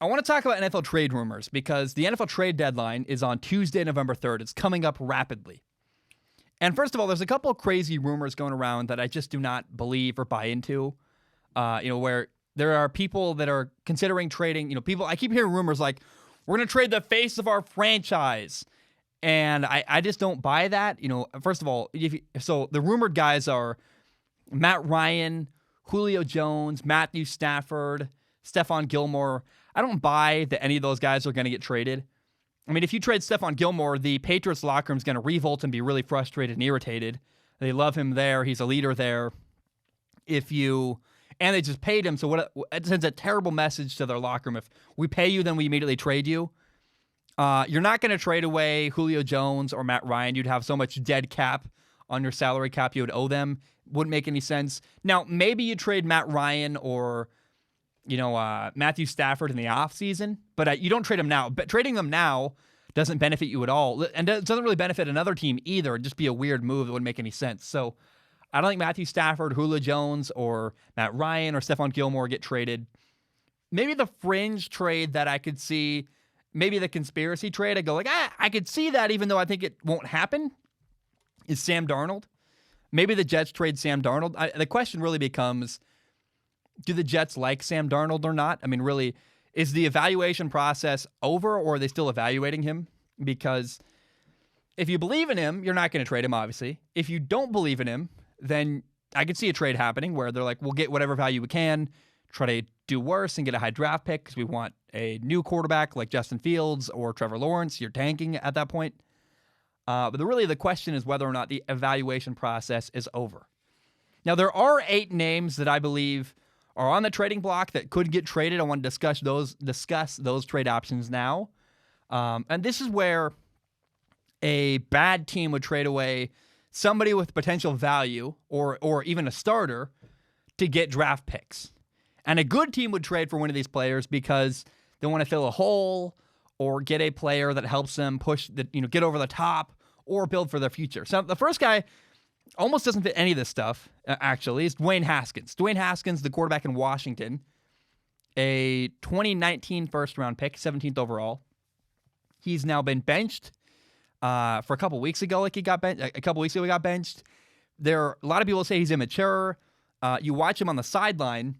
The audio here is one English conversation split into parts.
I want to talk about NFL trade rumors because the NFL trade deadline is on Tuesday, November 3rd. It's coming up rapidly. And first of all, there's a couple of crazy rumors going around that I just do not believe or buy into. Where there are people that are considering trading. I keep hearing rumors like, we're going to trade the face of our franchise. And I just don't buy that. First of all, so the rumored guys are Matt Ryan, Julio Jones, Matthew Stafford, Stephon Gilmore. I don't buy that any of those guys are going to get traded. I mean, if you trade Stephon Gilmore, the Patriots locker room is going to revolt and be really frustrated and irritated. They love him there. He's a leader there. And they just paid him, so it sends a terrible message to their locker room. If we pay you, then we immediately trade you. You're not going to trade away Julio Jones or Matt Ryan. You'd have so much dead cap on your salary cap you would owe them. Wouldn't make any sense. Now, maybe you trade Matt Ryan or Matthew Stafford in the offseason, but you don't trade them now. But trading them now doesn't benefit you at all, and doesn't really benefit another team either. It'd just be a weird move that wouldn't make any sense. So I don't think Matthew Stafford, Julio Jones, or Matt Ryan or Stephon Gilmore get traded. Maybe the fringe trade that I could see, maybe the conspiracy trade, I go like, I could see that even though I think it won't happen, is Sam Darnold. Maybe the Jets trade Sam Darnold. The question really becomes, do the Jets like Sam Darnold or not? I mean, really, is the evaluation process over or are they still evaluating him? Because if you believe in him, you're not going to trade him, obviously. If you don't believe in him, then I could see a trade happening where they're like, we'll get whatever value we can, try to do worse and get a high draft pick because we want a new quarterback like Justin Fields or Trevor Lawrence. You're tanking at that point. But really the question is whether or not the evaluation process is over. Now, there are 8 names that I believe are on the trading block that could get traded. I want to discuss those trade options now. And this is where a bad team would trade away somebody with potential value or even a starter to get draft picks. And a good team would trade for one of these players because they want to fill a hole or get a player that helps them get over the top or build for their future. So the first guy almost doesn't fit any of this stuff, actually, is Dwayne Haskins. Dwayne Haskins, the quarterback in Washington, a 2019 first-round pick, 17th overall. He's now been benched. For a couple weeks ago, he got benched. A lot of people say he's immature. You watch him on the sideline,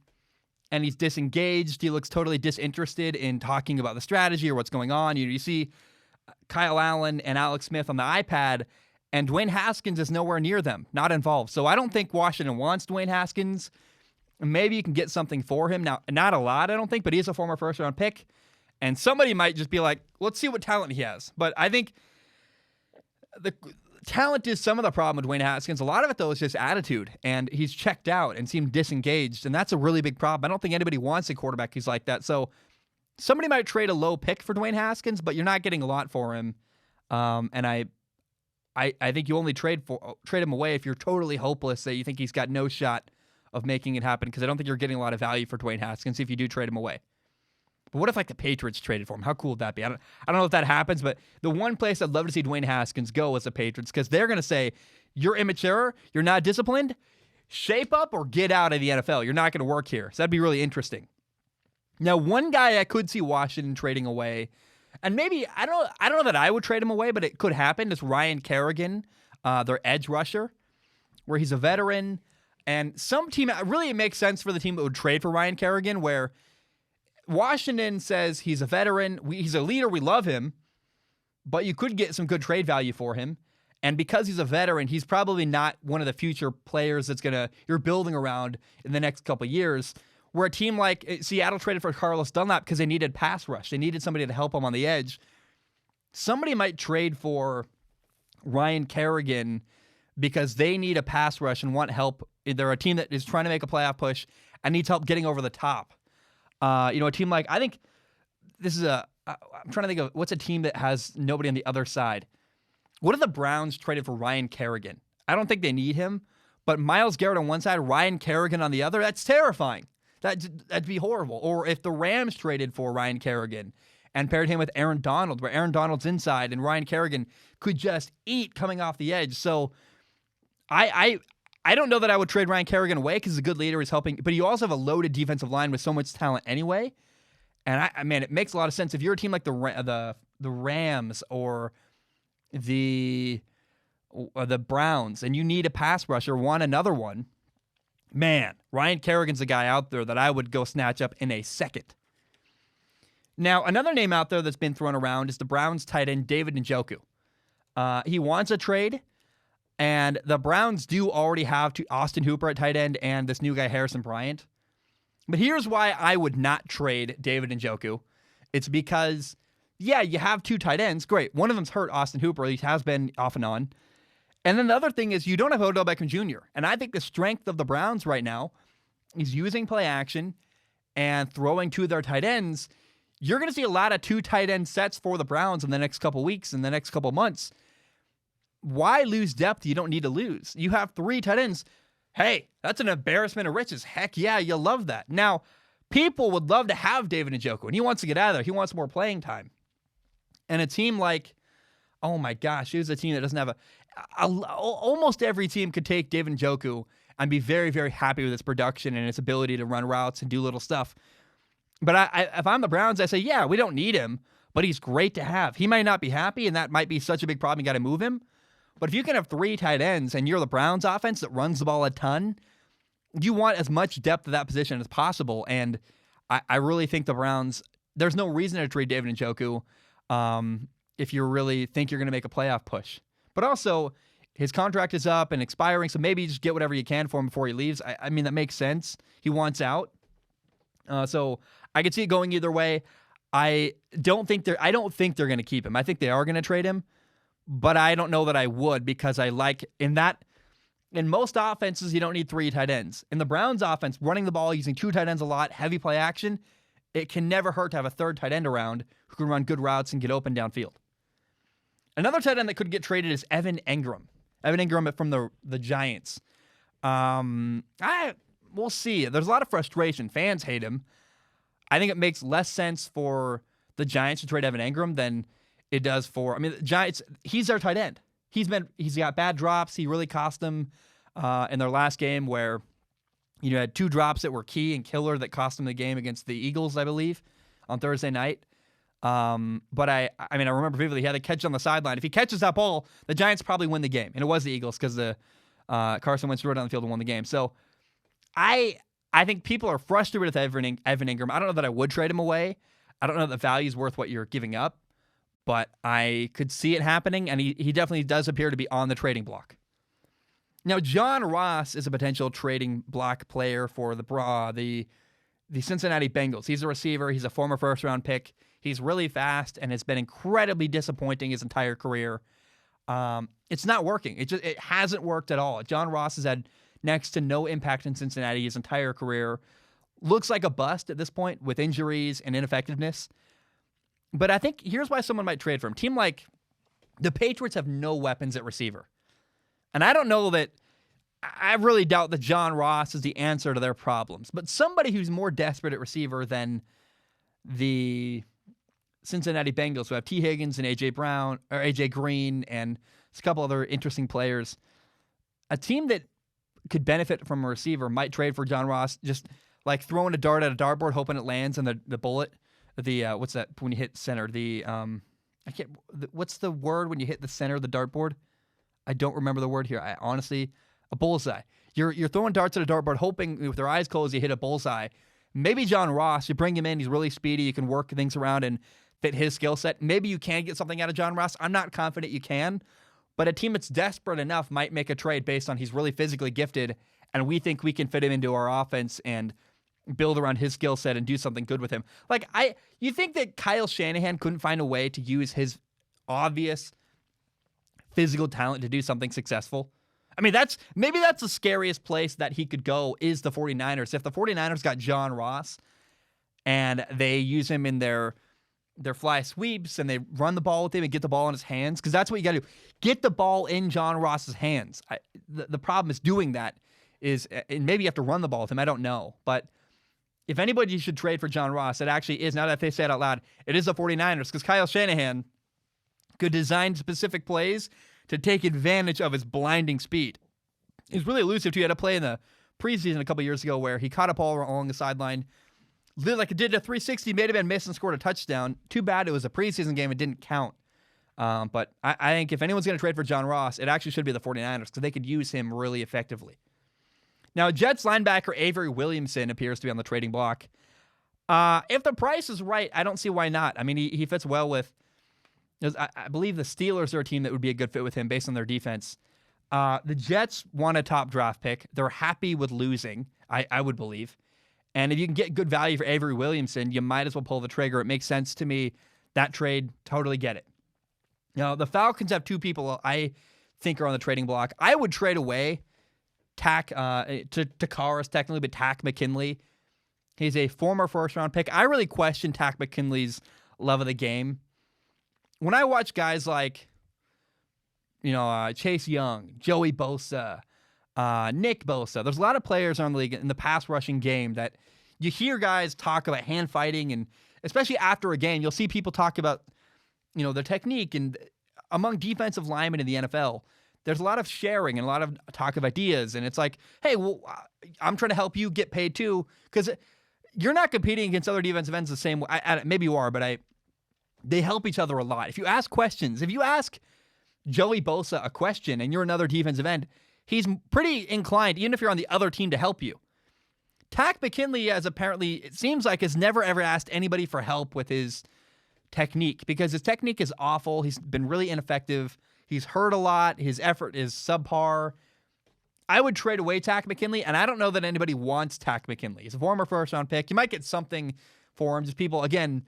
and he's disengaged. He looks totally disinterested in talking about the strategy or what's going on. You see Kyle Allen and Alex Smith on the iPad, and Dwayne Haskins is nowhere near them, not involved. So I don't think Washington wants Dwayne Haskins. Maybe you can get something for him. Now, not a lot, I don't think, but he's a former first-round pick, and somebody might just be like, let's see what talent he has. But I think the talent is some of the problem with Dwayne Haskins. A lot of it, though, is just attitude, and he's checked out and seemed disengaged, and that's a really big problem. I don't think anybody wants a quarterback who's like that. So somebody might trade a low pick for Dwayne Haskins, but you're not getting a lot for him. And I think you only trade him away if you're totally hopeless, that you think he's got no shot of making it happen, because I don't think you're getting a lot of value for Dwayne Haskins if you do trade him away. But what if the Patriots traded for him? How cool would that be? I don't know if that happens, but the one place I'd love to see Dwayne Haskins go is the Patriots, because they're going to say, you're immature, you're not disciplined, shape up or get out of the NFL. You're not going to work here. So that'd be really interesting. Now, one guy I could see Washington trading away, and maybe, I don't know that I would trade him away, but it could happen, is Ryan Kerrigan, their edge rusher, where he's a veteran. And some team, really it makes sense for the team that would trade for Ryan Kerrigan, where Washington says he's a veteran, he's a leader, we love him, but you could get some good trade value for him. And because he's a veteran, he's probably not one of the future players you're building around in the next couple of years. Where a team like Seattle traded for Carlos Dunlap because they needed pass rush. They needed somebody to help them on the edge. Somebody might trade for Ryan Kerrigan because they need a pass rush and want help. They're a team that is trying to make a playoff push and needs help getting over the top. A team like, I think this is I'm trying to think of what's a team that has nobody on the other side. What if the Browns traded for Ryan Kerrigan? I don't think they need him, but Myles Garrett on one side, Ryan Kerrigan on the other, that's terrifying. That'd be horrible. Or if the Rams traded for Ryan Kerrigan and paired him with Aaron Donald, where Aaron Donald's inside and Ryan Kerrigan could just eat coming off the edge. So I don't know that I would trade Ryan Kerrigan away because he's a good leader, he's helping, but you also have a loaded defensive line with so much talent anyway. And I mean, it makes a lot of sense if you're a team like the Rams or the Browns, and you need a pass rusher, want another one. Man, Ryan Kerrigan's a guy out there that I would go snatch up in a second. Now, another name out there that's been thrown around is the Browns tight end David Njoku. He wants a trade, and the Browns do already have Austin Hooper at tight end and this new guy Harrison Bryant. But here's why I would not trade David Njoku. It's because, yeah, you have 2 tight ends. Great. One of them's hurt, Austin Hooper. He has been off and on. And then the other thing is you don't have Odell Beckham Jr. And I think the strength of the Browns right now is using play action and throwing 2 of their tight ends. You're going to see a lot of 2 tight end sets for the Browns in the next couple weeks, in the next couple months. Why lose depth you don't need to lose? You have 3 tight ends. Hey, that's an embarrassment of riches. Heck yeah, you'll love that. Now, people would love to have David Njoku, and he wants to get out of there. He wants more playing time. And a team like, oh my gosh, here's a team that doesn't have almost every team could take David Njoku and be very, very happy with his production and his ability to run routes and do little stuff. But if I'm the Browns, I say, yeah, we don't need him, but he's great to have. He might not be happy, and that might be such a big problem. You got to move him. But if you can have 3 tight ends and you're the Browns offense that runs the ball a ton, you want as much depth at that position as possible. And I really think the Browns, there's no reason to trade David Njoku if you really think you're going to make a playoff push. But also, his contract is up and expiring, so maybe you just get whatever you can for him before he leaves. I mean, that makes sense. He wants out. So I could see it going either way. I don't think they're going to keep him. I think they are going to trade him, but I don't know that I would, because I like in most offenses you don't need 3 tight ends. In the Browns offense, running the ball using 2 tight ends a lot, heavy play action, it can never hurt to have a 3rd tight end around who can run good routes and get open downfield. Another tight end that could get traded is Evan Engram. Evan Engram from the Giants. We'll see. There's a lot of frustration. Fans hate him. I think it makes less sense for the Giants to trade Evan Engram than it does for, the Giants. He's their tight end. He's got bad drops. He really cost them in their last game where had 2 drops that were key and killer that cost them the game against the Eagles, I believe, on Thursday night. But I remember vividly he had a catch on the sideline. If he catches that ball, the Giants probably win the game. And it was the Eagles because Carson Wentz threw it down the field and won the game. So I think people are frustrated with Evan Engram. I don't know that I would trade him away. I don't know that the value is worth what you're giving up. But I could see it happening, and he definitely does appear to be on the trading block. Now, John Ross is a potential trading block player for the Cincinnati Bengals. He's a receiver. He's a former first-round pick. He's really fast and has been incredibly disappointing his entire career. It's not working. It hasn't worked at all. John Ross has had next to no impact in Cincinnati his entire career. Looks like a bust at this point with injuries and ineffectiveness. But I think here's why someone might trade for him. Team like the Patriots have no weapons at receiver. And I don't know that, I really doubt that John Ross is the answer to their problems. But somebody who's more desperate at receiver than the Cincinnati Bengals, who have T. Higgins and AJ Green and a couple other interesting players. A team that could benefit from a receiver might trade for John Ross, just like throwing a dart at a dartboard, hoping it lands and the bullet. What's that when you hit center? What's the word when you hit the center of the dartboard? I don't remember the word here. A bullseye. You're throwing darts at a dartboard, hoping with your eyes closed you hit a bullseye. Maybe John Ross, you bring him in, he's really speedy, you can work things around and fit his skill set. Maybe you can get something out of John Ross. I'm not confident you can, but a team that's desperate enough might make a trade based on he's really physically gifted, and we think we can fit him into our offense and build around his skill set and do something good with him. You think that Kyle Shanahan couldn't find a way to use his obvious physical talent to do something successful? That's the scariest place that he could go is the 49ers. If the 49ers got John Ross and they use him in their fly sweeps and they run the ball with him and get the ball in his hands, because that's what you got to do. Get the ball in John Ross's hands. The problem is doing that and maybe you have to run the ball with him. I don't know. But if anybody should trade for John Ross, it actually is, now that they say it out loud, it is the 49ers, because Kyle Shanahan could design specific plays to take advantage of his blinding speed. He's really elusive, too. He had a play in the preseason a couple years ago where he caught a ball along the sideline, like it did a 360, may have been missed and scored a touchdown. Too bad it was a preseason game. It didn't count. But I think if anyone's going to trade for John Ross, it actually should be the 49ers because they could use him really effectively. Now, Jets linebacker Avery Williamson appears to be on the trading block. If the price is right, I don't see why not. I mean, he fits well with, I believe the Steelers are a team that would be a good fit with him based on their defense. The Jets want a top draft pick. They're happy with losing, I would believe. And if you can get good value for Avery Williamson, you might as well pull the trigger. It makes sense to me. That trade, totally get it. Now, the Falcons have two people I think are on the trading block. I would trade away Takaris technically, but Takk McKinley. He's a former first-round pick. I really question Takk McKinley's love of the game. When I watch guys like, Chase Young, Joey Bosa, Nick Bosa, there's a lot of players on the league in the pass rushing game that you hear guys talk about hand fighting, and especially after a game, you'll see people talk about, their technique. And among defensive linemen in the NFL, there's a lot of sharing and a lot of talk of ideas. And it's like, hey, well, I'm trying to help you get paid too, because you're not competing against other defensive ends the same way. Maybe you are, but they help each other a lot. If you ask questions, if you ask Joey Bosa a question and you're another defensive end, he's pretty inclined, even if you're on the other team, to help you. Takk McKinley it seems like, has never ever asked anybody for help with his technique because his technique is awful. He's been really ineffective. He's hurt a lot. His effort is subpar. I would trade away Takk McKinley, and I don't know that anybody wants Takk McKinley. He's a former first-round pick. You might get something for him. Just people, again,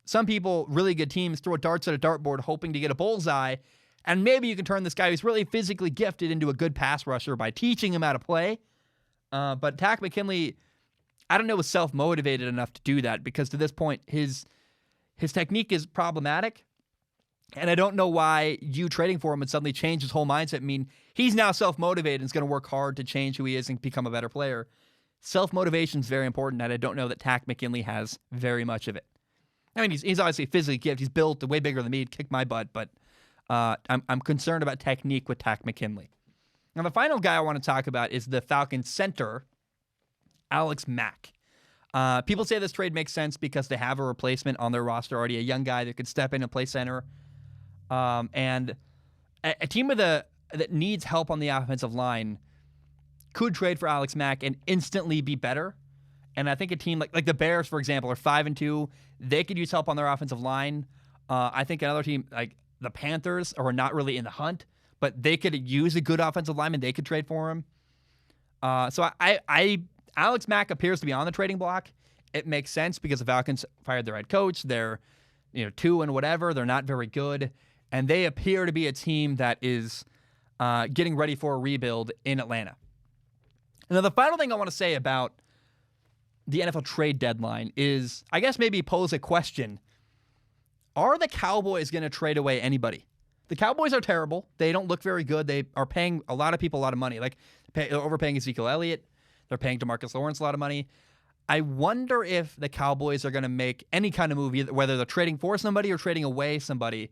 some people, really good teams, throw darts at a dartboard hoping to get a bullseye, and maybe you can turn this guy who's really physically gifted into a good pass rusher by teaching him how to play. But Takk McKinley, I don't know, was self-motivated enough to do that because to this point, his technique is problematic. And I don't know why you trading for him would suddenly change his whole mindset. I mean, he's now self-motivated and is going to work hard to change who he is and become a better player. Self-motivation is very important, and I don't know that Takk McKinley has very much of it. I mean, he's obviously physically gifted. He's built way bigger than me. He'd kick my butt, but I'm concerned about technique with Takk McKinley. Now, the final guy I want to talk about is the Falcons center, Alex Mack. People say this trade makes sense because they have a replacement on their roster already, a young guy that could step in and play center. And a team that needs help on the offensive line could trade for Alex Mack and instantly be better. And I think a team like the Bears, for example, are 5-2. They could use help on their offensive line. I think another team like the Panthers are not really in the hunt, but they could use a good offensive lineman. They could trade for him. So Alex Mack appears to be on the trading block. It makes sense because the Falcons fired their head coach. They're 2 and whatever. They're not very good. And they appear to be a team that is getting ready for a rebuild in Atlanta. And then the final thing I want to say about the NFL trade deadline is, I guess maybe pose a question. Are the Cowboys going to trade away anybody? The Cowboys are terrible. They don't look very good. They are paying a lot of people a lot of money. They're overpaying Ezekiel Elliott. They're paying DeMarcus Lawrence a lot of money. I wonder if the Cowboys are going to make any kind of move, whether they're trading for somebody or trading away somebody.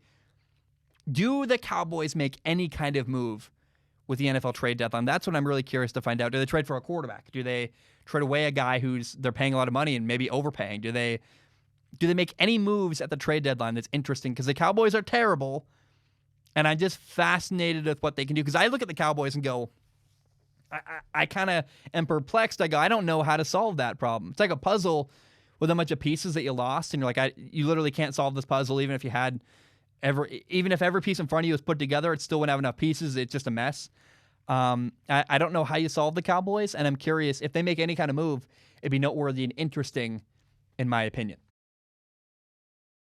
Do the Cowboys make any kind of move with the NFL trade deadline? That's what I'm really curious to find out. Do they trade for a quarterback? Do they trade away a guy they're paying a lot of money and maybe overpaying? Do they make any moves at the trade deadline that's interesting? Because the Cowboys are terrible, and I'm just fascinated with what they can do. Because I look at the Cowboys and go, I kind of am perplexed. I go, I don't know how to solve that problem. It's like a puzzle with a bunch of pieces that you lost, and you're like, you literally can't solve this puzzle even if you had even if every piece in front of you was put together, it still wouldn't have enough pieces. It's just a mess. I don't know how you solve the Cowboys, and I'm curious if they make any kind of move, it'd be noteworthy and interesting, in my opinion.